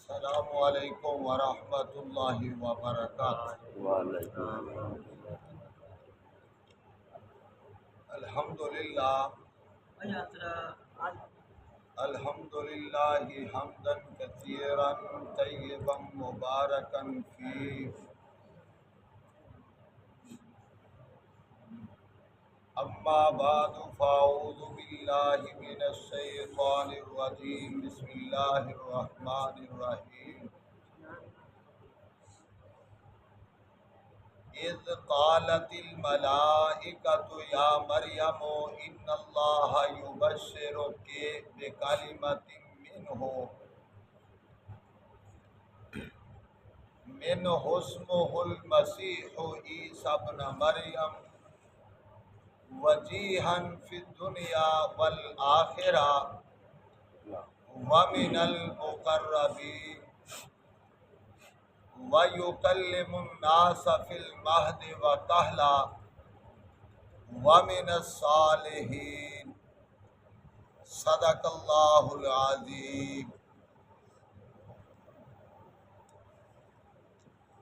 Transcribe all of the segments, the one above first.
السلام علیکم ورحمۃ اللہ وبرکاتہ۔ وعلیکم الحمدللہ حمدا کثیرا طیبا مبارکا فیہ، اما بعد فاعوذ باللہ من الشیطان الرجیم، بسم اللہ الرحمن الرحیم۔ اذ قالت الملائکۃ یا مریم ان اللہ یبشرک بکلمۃ منہ اسمہ المسیح عیسی ابن مریم وجیہا فی الدنیا والآخرہ ومن المقربین وَيُكَلِّمُ النَّاسَ فِي الْمَهْدِ وَكَهْلًا وَمِنَ الصَّالِحِينَ۔ صدق اللہ العظیم۔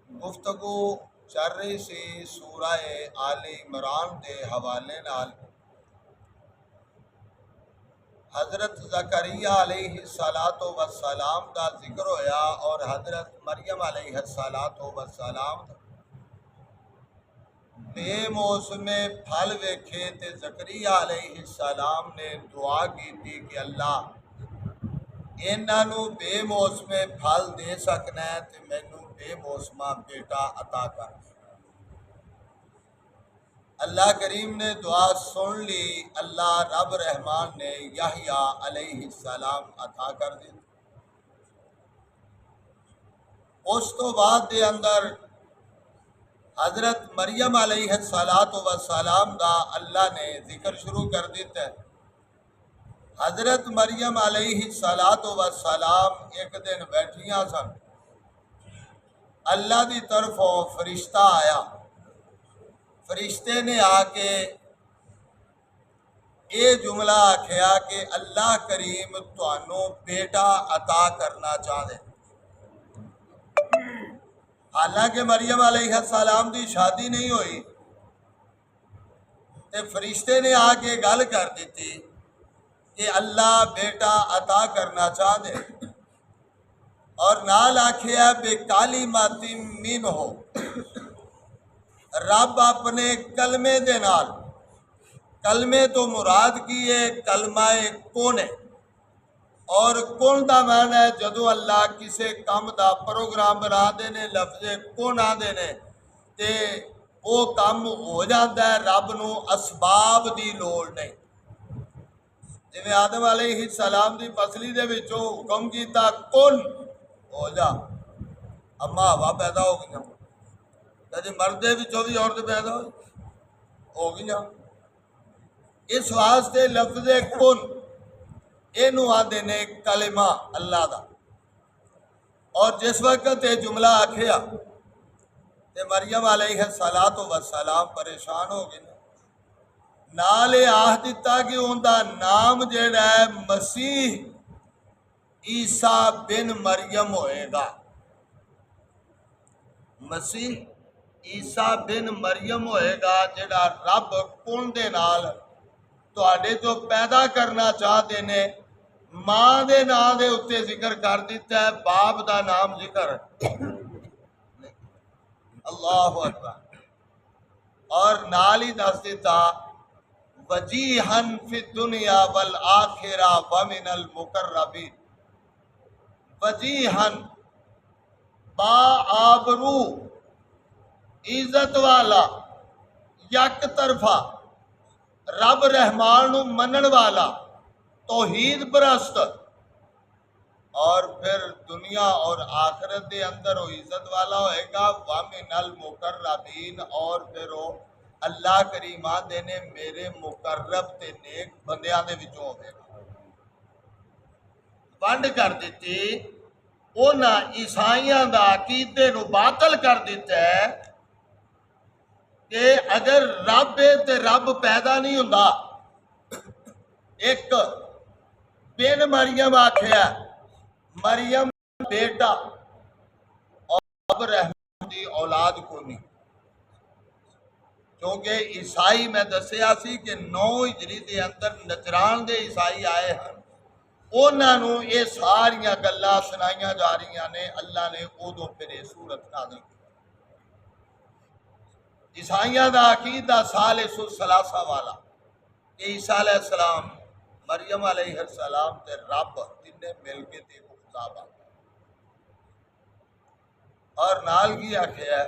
گفتگو چل رہی سی سورہ آل عمران دے حوالے نال۔ حضرت زکریا علیہ السلام دا ذکر ہویا اور حضرت مریم علیہ السلام بے موسم پھل ویکھے تے زکریا علیہ السلام نے دعا کی تھی کہ اللہ انہاں نو بے موسم پھل دے سکنا ہے تے مینوں بے موسمہ بیٹا عطا کر۔ اللہ کریم نے دعا سن لی، اللہ رب رحمان نے یحییٰ علیہ السلام عطا کر دی۔ اس تو بعد دے اندر حضرت مریم علیہ السلام دا اللہ نے ذکر شروع کر دیتا ہے۔ حضرت مریم علیہ السلام ایک دن بیٹھیاں سن، اللہ دی طرفوں فرشتہ آیا۔ فرشتے نے آ کے یہ جملہ آکھیا کہ اللہ کریم تانوں بیٹا عطا کرنا چاہتے۔ حالانکہ مریم علیہ السلام دی شادی نہیں ہوئی تے فرشتے نے آ کے گل کر دیتی کہ اللہ بیٹا عطا کرنا چاہتے اور نال آکھیا بے کلمۃ منہ، رب اپنے کلمے دے نال، کلمے تو مراد کی ہے کلمہ کن ہے، اور کن دا معنی ہے جدو اللہ کسے کام دا پروگرام بنا دینے لفظ کن آ دینے تے وہ کام ہو جاتا ہے، رب نو اسباب دی لوڑ نہیں۔ جویں آدم علیہ السلام دی پسلی دے وچوں حکم کیتا کن ہو جا، اما ہوا پیدا ہو گئی، کدی مرد دے وچوں بھی عورت پیدا ہو گئی۔ اس واسطے لفظ کن اینو آدھے نے کلمہ اللہ دا، اور جس وقت یہ جملہ آکھیا تے مریم علیہ السلام پریشان ہو گئی، نال آہ دیتا کہ ان دا نام جیڑا ہے مسیح عیسیٰ بن مریم ہوئے گا۔ مسیح عیسیٰ بن مریم ہوئے گا جیڑا رب کن دے نال تواڈے جو پیدا کرنا چاہتے نے، ماں دے نام دے اتے ذکر کر دیتا ہے، باپ دا نام ذکر اللہ اکبر، اور نال ہی دس دیتا وجیہا فی الدنیا والآخرہ ومن المقربین۔ وجیہا با آبرو، عزت والا، یک طرفہ، رب رحمان نو منن والا، توحید پرست، اور پھر دنیا اور آخرت دے اندر وہ عزت والا ہوئے گا۔ وَمِنَ الْمُقَرَّبِينَ، اور پھر وہ اللہ کریم آدھے نے میرے مقرب تے نیک بندیاں دے وچوں ہوئے گا۔ بند کر دیتی اونا عیسائیاں دا عقیدے نو باطل کر دیتا ہے کہ اگر رب ہے تے رب پیدا نہیں ہوندا۔ ایک بن مریم آکھیا، مریم بیٹا اور اب رحمت دی اولاد کو نہیں، کیونکہ عیسائی میں دسیا سی کہ 9 ہجری دے اندر نجران دے عیسائی آئے ہیں، انہاں نوں یہ ساریاں گلاں سنائیاں جا رہی نے، اللہ نے ادو پھر یہ سورت نازل کی۔ عیسائیاں دا عقیدہ ثالث الثلاثہ والا کہ عیسیٰ علیہ السلام، مریم علیہ السلام تے رب تینے مل کے تے خدا بن، اور نال کی آخیا ہے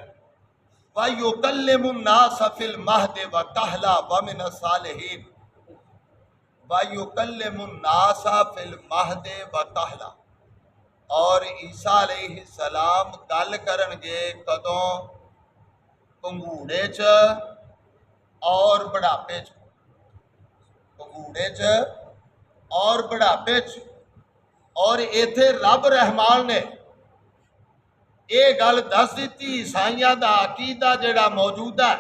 وَيُكَلِّمُ النَّاسَ فِي الْمَهْدِ وَكَهْلًا وَمِنَ الصَّالِحِينَ، وَيُكَلِّمُ النَّاسَ فِي الْمَهْدِ وَكَهْلًا، اور عیسیٰ علیہ السلام گل کرن گے کدوں؟ پنگوڑے چ اور بڑھاپے چ، پنگوڑے چ اور بڑھاپے چ، اور ایتھے رب رحمان نے یہ گل دس دیتی عیسائیاں دا عقیدہ جڑا موجود ہے،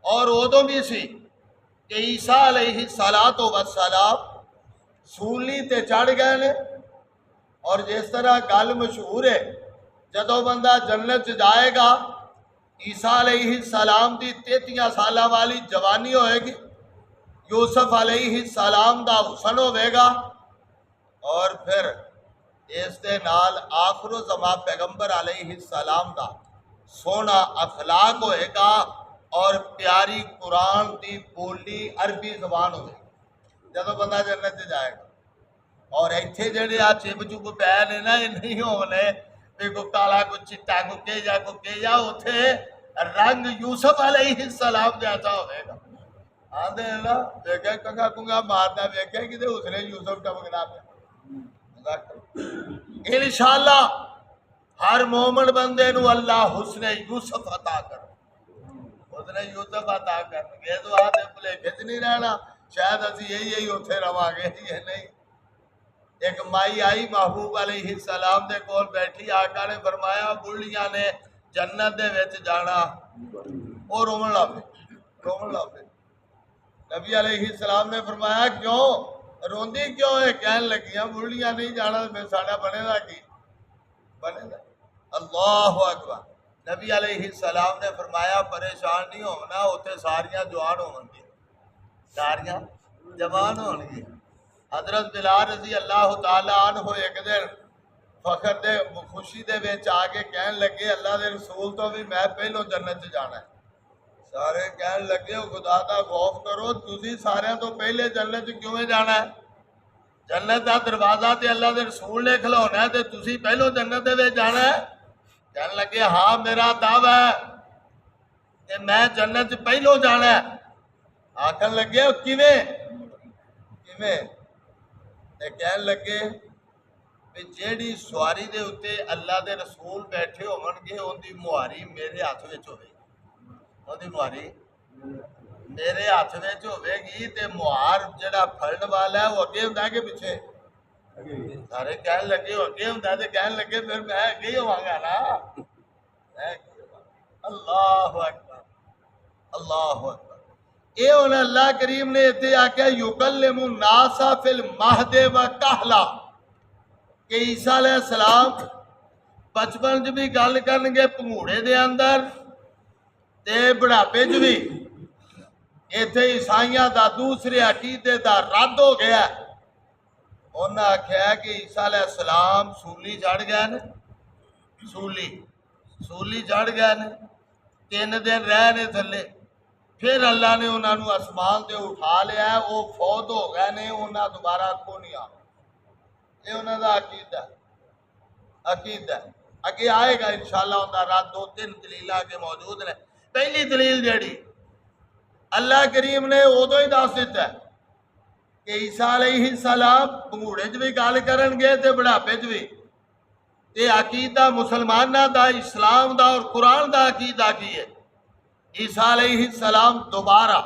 اور ادو بھی سی کہ عیسیٰ علیہ السلام سولی تے چڑھ گئے نے، اور جس طرح گل مشہور ہے جدو بندہ جنت جائے گا عیسیٰ علیہ السلام دی 33 سالہ والی جوانی ہوئے گی، یوسف علیہ السلام دا حسن ہوئے گا، اور پھر اس دے نال آخر زمان پیغمبر علیہ السلام دا سونا اخلاق ہوئے گا، اور پیاری قرآن دی بولی عربی زبان ہوئے گی جدو بندہ جنت جائے گا۔ اور ایتھے جڑے آ چپ چپ پے نے نا، یہ نہیں ہونے کو کالا کو چٹا کو کیجا کو کیجا، اتھے رنگ یوسف علیہ السلام جیسا ہوئے گا۔ آدھے نا دیکھے کنگا کنگا مارنا دیکھے کہ اس نے یوسف ٹپکنا پہ، انشاءاللہ ہر مومن بندے نو اللہ حسن یوسف عطا کر، حسن یوسف عطا کر گے تو آدھے بلے کھچ نہیں رہنا، شاید اسی یہی اتھے رواں گے، یہ نہیں۔ ایک مائی آئی محبوب علیہ السلام دے کول بیٹھی، آقا نے فرمایا بڑھیاں نے جنت دے وچ جانا، اور رومن لگ پے۔ نبی علیہ السلام نے فرمایا کیوں روندی کیوں ہے؟ کہنے لگیاں بڑھیاں نہیں جانا تو ساڈا بنے گا کی؟ بنے گا۔ اللہ اکبر۔ نبی علیہ السلام نے فرمایا پریشان نہیں ہونا، اتنے ساریاں جوان ہون گی، ساریاں جوان ہون گی۔ حضرت بلال رضی اللہ تعالیٰ عنہ ایک دن فخر دے خوشی دے وچ آ کے کہن لگے اللہ دے رسول تو بھی میں پہلو جنت جانا ہے۔ سارے کہن لگے خدا دا خوف کرو، تسی سارے تو پہلے جنت کیوں جانا ہے؟ جنت دا دروازہ تے اللہ دے رسول نے کھلونا ہے تے تسی پہلو جنت دے وچ جانا ہے؟ کہن لگے ہاں میرا دعویٰ ہے کہ میں جنت پہلو جانا ہے۔ آکھن لگے کیویں؟ کہن لگے جیڑی سواری دے اتے اللہ دے رسول بیٹھے ہون گے ان دی مہاری میرے ہاتھ وچ ہوئے گی، ان دی مہاری میرے ہاتھ وچ ہوئے گی، تے مہار جڑا پھڑن والا ہے وہ اگے ہوندا کہ پیچھے؟ سارے کہن لگے اگے ہوندا، تے کہن لگے پھر میں اگے ہی ہواں گا نا۔ اللہ اکبر، اللہ اکبر۔ اے ہن اللہ کریم نے اتنے آکھیا یکلم الناس فی المہد وکہلا، کہ عیسیٰ علیہ السلام بچپن چ بھی گل کرن گے پنگوڑے دے اندر تے بڑھاپے چ بھی۔ ایتھے عیسائیاں دا دوسرے عقیدے دا رد ہو گیا، انہاں آکھیا کہ عیسیٰ علیہ السلام سولی چڑھ گئے نے، سولی چڑھ گئے نے، 3 دن رہ نے تھلے، پھر اللہ نے انہاں نو آسمان تے اٹھا لیا ہے، وہ فوت ہو گئے نے، انہاں دوبارہ کو نہیں آ۔ یہ انہاں دا عقیدہ ہے۔ اگے آئے گا انشاءاللہ انہاں رات 2-3 دلیل آگے موجود نے۔ پہلی دلیل جیڑی اللہ کریم نے ادو ہی دس دیتا ہے کہ عیسیٰ علیہ السلام پنگوڑے چ بھی گل کرن گے تے بڑھاپے چ بھی، تے عقیدہ مسلمانہ دا، اسلام دا اور قرآن دا عقیدہ کی ہے؟ عیسیٰ علیہ السلام دوبارہ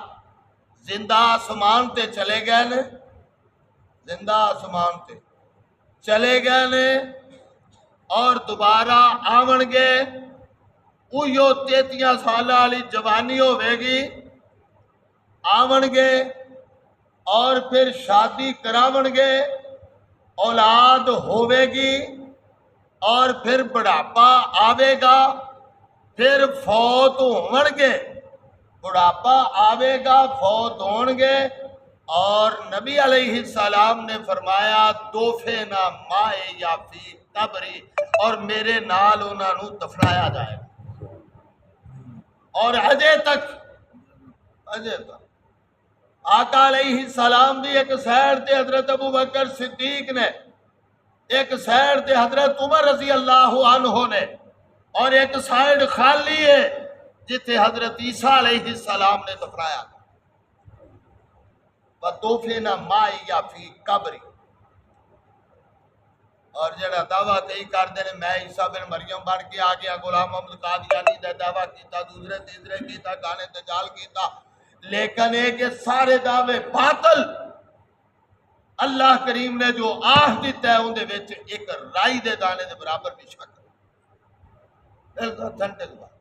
زندہ آسمان تے چلے گئے نے، زندہ آسمان تے چلے گئے نے، اور دوبارہ آون گے، اوہیو 33 سالہ والی جوانی ہوئے گی، آون گے اور پھر شادی کراون گے، اولاد ہوئے گی، اور پھر بڑھاپا آوے گا، پھر فوت ہون گے، بڑھاپا آوے گا، فوت ہون گے، اور نبی علیہ السلام نے فرمایا دوفے نہ مائے یا فی قبری، اور میرے نال انہاں نو دفنایا جائے گا۔ اور اجے تک آقا علیہ السلام دی ایک سیر تے حضرت ابو بکر صدیق نے، ایک سائڈ تے حضرت عمر رضی اللہ عنہ نے، اور ایک سائڈ خالی ہے جتے حضرت عیسیٰ علیہ السلام نے دفنایا۔ وَدُفِنَ مَعِیَ فِی قَبْرِ، اور جڑا دعویٰ کئی کر دے میں عیسیٰ بن مریم بن کے آ گیا، غلام محمد قادیانی دا دعویٰ کیتا، دوسرے تیسرے کیتا، گانے دجال کیتا، لیکن ایک سارے دعوے باطل۔ اللہ کریم نے جو آہ دیتا ہے اندے وچ ایک رائی دے دانے دے برابر بھی شک ہے۔ بالکل تھنٹک بات۔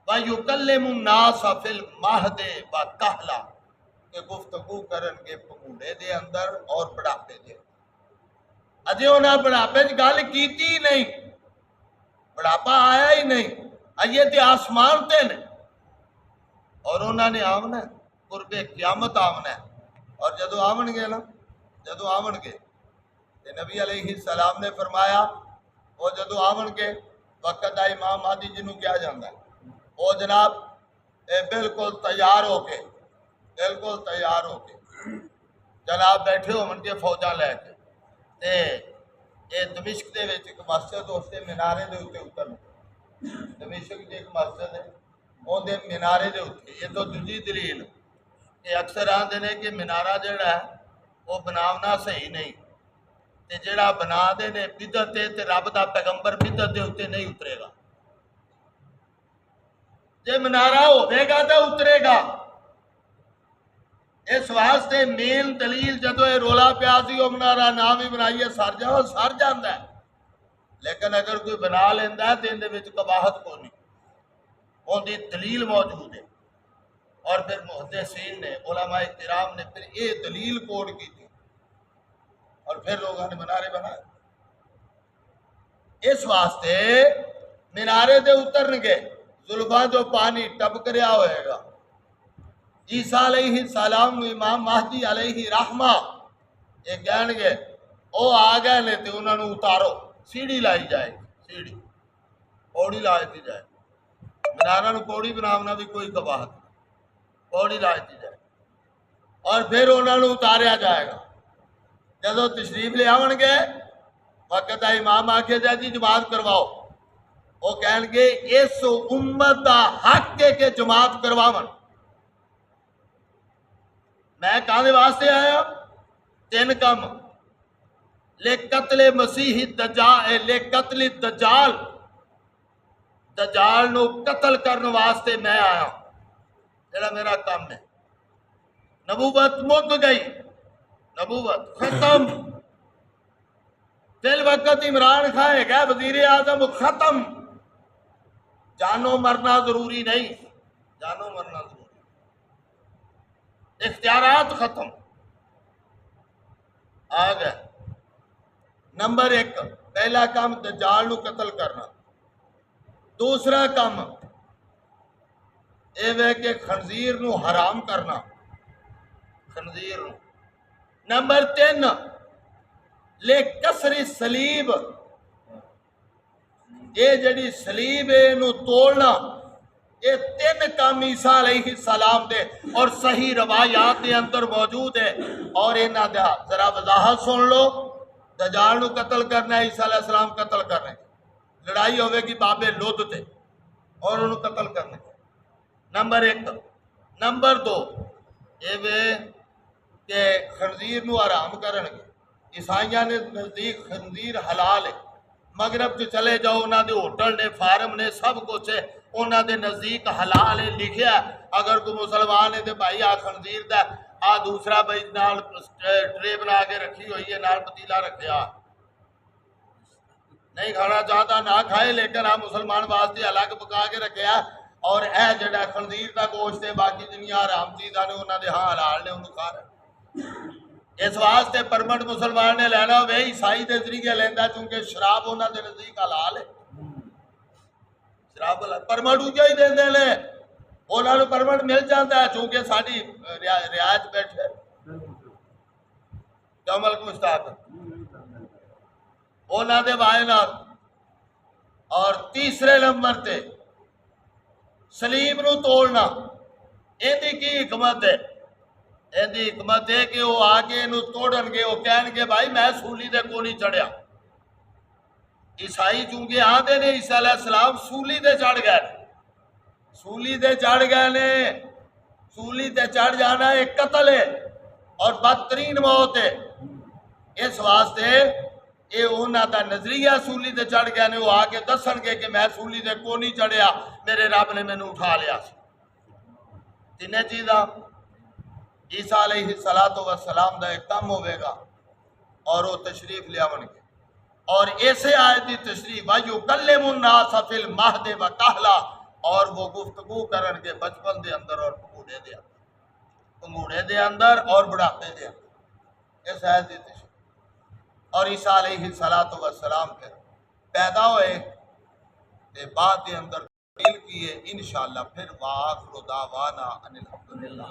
وَيُكَلِّمُ النَّاسَ فِي الْمَهْدِ وَكَهْلًا، کہ گفتگو کرن گے پگوڑے دے اندر اور بڑھاپے دے۔ اجے انہاں بڑھاپے دی گل کیتی ہی نہیں، بڑھاپا آیا ہی نہیں، اجے تے آسمان تے نے، اور انہاں نے آمنا ہے، قرب قیامت آمنا ہے۔ اور جدو آمن گے نا، جدو آمن گے کہ نبی علیہ السلام نے فرمایا وہ جدو آمن گے وقت دا امام مہدی جنوں کیا جاندہ ہے، وہ جناب بالکل تیار ہو کے، بالکل تیار ہو کے جناب بیٹھے ہو من کے فوجاں لے کے اے دمشق دے وچ ایک مسجد اس دے مینارے دے اوتے اتر، دمشق دی ایک مسجد ہے وہ دے مینارے دے اوتے۔ یہ تو دوجی دلیل کہ اکثر آندے نے کہ مینارہ جڑا ہے وہ بناونا صحیح نہیں، تے جڑا بنا دے نے بدعت ہے، تے رب دا پیغمبر بدعت دے اوتے نہیں اترے گا۔ جے منارہ ہوے گا تو اترے گا۔ اس واسطے مین دلیل جدو یہ رولا پیا سی وہ منارہ نہ بھی بنائیے سر جاؤ، سر جاندا ہے، لیکن اگر کوئی بنا لیندا ہے تو اندے وچ قباحت کوئی نہیں، اون دی دلیل موجود ہے۔ اور پھر محدثین نے، علماء کرام نے پھر یہ دلیل کوڈ کی تھی اور پھر لوگوں نے منارے بنائے۔ اس واسطے منارے دے اترن گے، زلفاں جو پانی ٹپک رہا ہوئے گا، عیسیٰ علیہ السلام امام مہدی علیہ رحمہ یہ کہن گے او آ گئے نے تے انہوں نے اتارو، سیڑھی لائی جائے گی، سیڑھی پوڑی لائی دی جائے گی، منارہ نو پوڑی بناونا بھی کوئی قباحت نہیں، پوڑی لائی دی جائے گی، اور پھر انہوں نے اتاریا جائے گا۔ جدو تشریف لے آون گے وقت امام آکھے جائے جی جماعت کرواؤ، وہ کہن گے اس امت دا حق ہے کہ جماعت کرواون۔ میں کہاں واسطے آیا؟ تین کم، لے قتل مسیح دجال، لے قتل دجال، دجال نو قتل کرنے واسطے میں آیا، جڑا میرا کام ہے۔ نبوت مک گئی، نبوت ختم، فی الوقت عمران خان ہے گا وزیر اعظم، ختم، جانو مرنا ضروری نہیں، جانو مرنا ضروری، اختیارات ختم، آ گئے۔ نمبر ایک، پہلا کام دجال نو قتل کرنا، دوسرا کام اے وے کہ خنزیر نو حرام کرنا، خنزیر نو۔ نمبر تین، لے کسر سلیب، یہ جڑی سلیب ہے نو توڑنا، یہ تین کام عیسیٰ علیہ السلام دے اور صحیح روایات دے اندر موجود ہے۔ اور انہاں دا ذرا وضاحت سن لو، دجال نو قتل کرنا ہے، عیسیٰ علیہ السلام قتل کرنے، لڑائی ہوئے گی بابے لود تے اور انہوں قتل کرنے، نمبر ایک۔ نمبر دو، یہ وے کہ خنزیر نو حرام کرنگے، عیسائیاں نے نزدیک خنزیر حلال ہے، مغرب جو چلے جاؤ انہاں دے ہوٹل نے، فارم نے، سب کچھ ہے، انہاں دے نزدیک حلال ہے، لکھیا ہے۔ اگر کوئی مسلمان ہے تو بھائی آ خنزیر دا، آ دوسرا بھائی نال ٹرے بنا کے رکھی ہوئی ہے، نال پتیلا رکھیا، نہیں کھانا چاہتا نہ کھائے، لیکن آ مسلمان واسطے الگ پکا کے رکھیا، اور اے جڑا خنزیر دا گوشت ہے، باقی دنیا حرام چیزاں نے انہاں دے ہاں حلال نے، انہوں کھا رہے۔ اس واسطے پرمٹ مسلمان نے لینا ہوئے عیسائی دے ذریعے لینا چونکہ شراب انہوں دے نزدیک حلال ہے. شراب حلال پرمٹ اونچا ہی دے لے انہوں نے پرمٹ مل جاتا ہے چونکہ ساری رعایت بیٹھے کیوں ملک مستحق انہوں دے وائنات. اور تیسرے نمبر تے سلیم نو توڑنا ایندی کی حکمت ہے. ایندی حکمت ہے کہ وہ آگے انہوں توڑن گے وہ کہن گے بھائی میں سولی دے کو نہیں چڑھیا. عیسائی چونکہ آدھے نے عیسیٰ علیہ السلام سولی دے چڑھ گئے سولی دے چڑھ گئے نے. سولی دے چڑھ جانا ایک قتل ہے اور بدترین موت ہے. اس واسطے یہ انہوں دا نظریہ سولی دے چڑھ گئے نے وہ آگے دسن گے کہ میں سولی دے کو نہیں چڑھیا میرے رب نے مینوں اٹھا لیا. تینیں چیزاں عیسیٰ علیہ السلام دا ایک کم ہوئے گا اور وہ تشریف لیا بن گے. اور ایسے آیت دی تشریف وَيُكَلِّمُ النَّاسَ فِي الْمَهْدِ وَكَهْلًا اور وہ گفتگو کرن کے بچپن دے اندر اور پنگوڑے دے اندر اور بڑھاپے دے اندر. اس آیت دی تشریف اور عیسیٰ علیہ السلام پھر پیدا ہوئے تے بعد دے اندر تبدیل کیے انشاءاللہ. پھر وآخر دعوانا ان الحمدللہ.